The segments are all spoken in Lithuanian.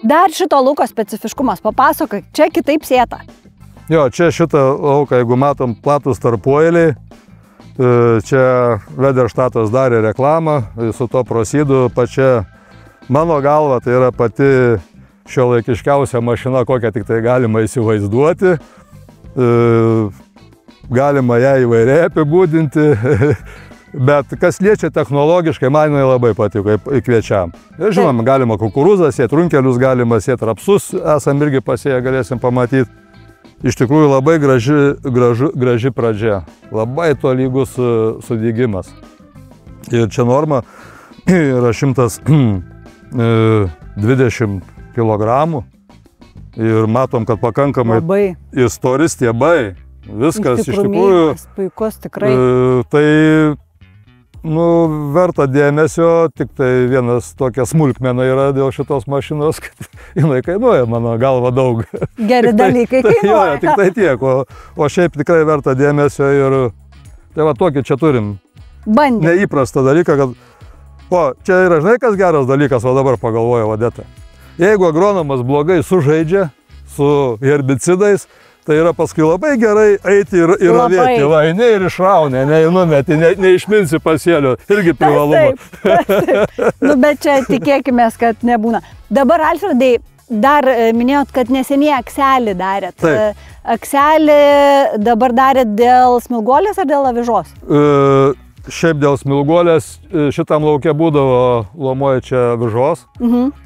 Dar šito lauko specifiškumas, papasakai, čia kitaip sėta. Jo, čia šitą lauką, jeigu matom platus tarpueiliai, čia Vederštatas darė reklamą, su to prosydu pačia, mano galva, tai yra pati šiuolaikiškiausia mašina, kokią tik tai galima įsivaizduoti. Galima ją įvairiai apibūdinti, bet kas liečia technologiškai, man jinai labai patiko kviečiam. Žinoma, galima kukurūzą sėti, runkelius galima sėti, rapsus esam irgi pasėję, galėsim pamatyti. Iš tikrųjų labai graži pradžia, labai tolygus sudygimas. Ir čia norma yra 120 kg ir matom, kad pakankamai ir stori stiebai, viskas iš tikrųjų. Puikus tikrai. Tai verta dėmesio, tik tai vienas tokia smulkmena yra dėl šitos mašinos, kad jinai kainuoja, mano galva, daug. Geri dalykai kainuoja. Tik tai tiek, o šiaip tikrai verta dėmesio ir tai va tokį čia turim. Bandė. Neįprastą dalyką, kad, čia yra, žinai, kas geras dalykas, o dabar pagalvoja Odeta. Jeigu agronomas blogai sužaidžia su herbicidais, tai yra paskui labai gerai eiti ir ravėti, va, ne ir išraunė, ne numeti, neišminsi pasėlio, irgi privalumo. Bet čia tikėkimės, kad nebūna. Dabar, Alfredai, dar minėjot, kad neseniai akselį darėt. Taip. Akselį dabar darėt dėl smilguolės ar dėl avižos? Šiaip dėl smilguolės šitam lauke būdavo lomoja čia avižos.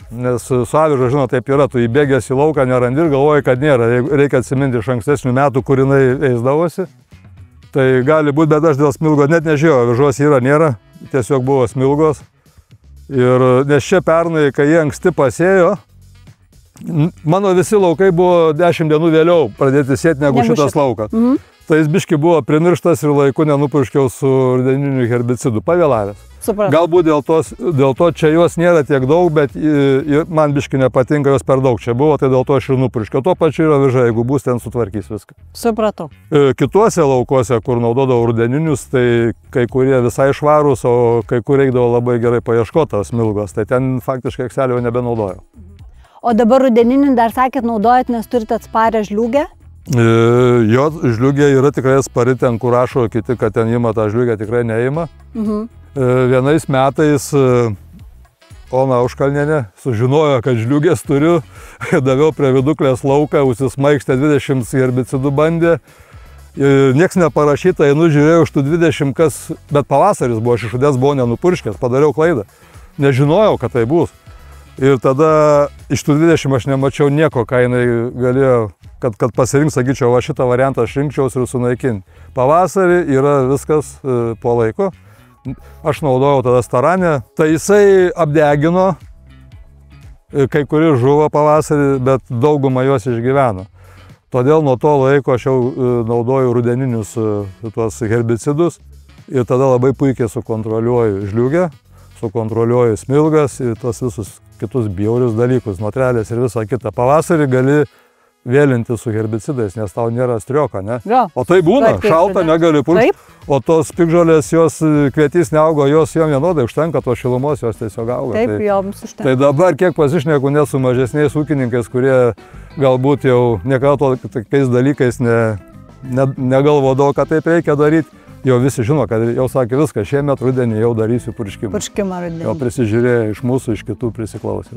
Nes su aviža, žinot, taip yra, tu įbėgęs į lauką nerandi ir galvoji, kad nėra. Reikia atsiminti iš ankstesnių metų, kur jinai eisdavosi. Tai gali būti, bet aš dėl smilgos net nežinau, avižos yra, nėra. Tiesiog buvo smilgos. Ir nes čia pernai, kai jie anksti pasėjo, mano visi laukai buvo 10 dienų vėliau pradėti sėti negu šitas laukas. Tai jis biški buvo primirštas ir laiku nenupurškiau su rudeniniu herbicidu, pavėlavęs. Galbūt dėl to čia jos nėra tiek daug, bet man biški nepatinka, jos per daug čia buvo, tai dėl to aš ir nupurškiau. Tuo pačiu yra aviža, jeigu bus, ten sutvarkys viską. Supratau. Kituose laukuose, kur naudodavau rudeninius, tai kai kurie visai švarūs, o kai kur reikdavo labai gerai paieškotos smilgos, tai ten faktiškai akselio nebenaudojau. O dabar rudeninį dar sakėt naudojat, nes turite atsparę žliūgę? Jo žliūgė yra tikrai atspari, ten kur rašo kiti, kad ten ima tą žliūgę, tikrai neima. Vienais metais Ona Užkalnienė sužinojo, kad žliūgės turiu, daviau prie viduklės lauką, užsismaigštė 20 herbicidų bandė. Nieks neparašyta, einu žiūrėjau iš tų 20, bet pavasaris buvo, aš iš rudens buvau nenupurškęs, padariau klaidą. Nežinojau, kad tai bus. Ir tada iš tų 20 aš nemačiau nieko, ką jinai galėjo, kad pasirinks, sakyčiau, va šitą variantą aš rinkčiaus ir sunaikinti. Pavasarį yra viskas po laiko. Aš naudojau tada staranę, tai jisai apdegino, kai kuri žuvo pavasarį, bet daugumą jos išgyveno. Todėl nuo to laiko aš jau naudoju rudeninius tuos herbicidus ir tada labai puikiai sukontroliuoju žliūgę, sukontroliuoju smilgas ir tuos visus kitus bjaurius dalykus, notrelės ir visą kitą. Pavasarį gali vėlinti su herbicidais, nes tau nėra strioko, ne? O tai būna, šalta, negali purkšti, o tos piktžolės, jos kvietys neaugo, jos jom vienodai užtenka, tos šilumos jos tiesiog auga. Taip, joms užtenka. Tai dabar kiek pasišneku net su mažesniais ūkininkais, kurie galbūt jau niekada tokiais dalykais negalvodavo, kad taip reikia daryti, jau visi žino, kad jau sakė viską, šiemet rudenį jau darysiu purškimą. Purškimą rudenį. Jau prisižiūrėjo iš mūsų, iš kitų prisiklausė.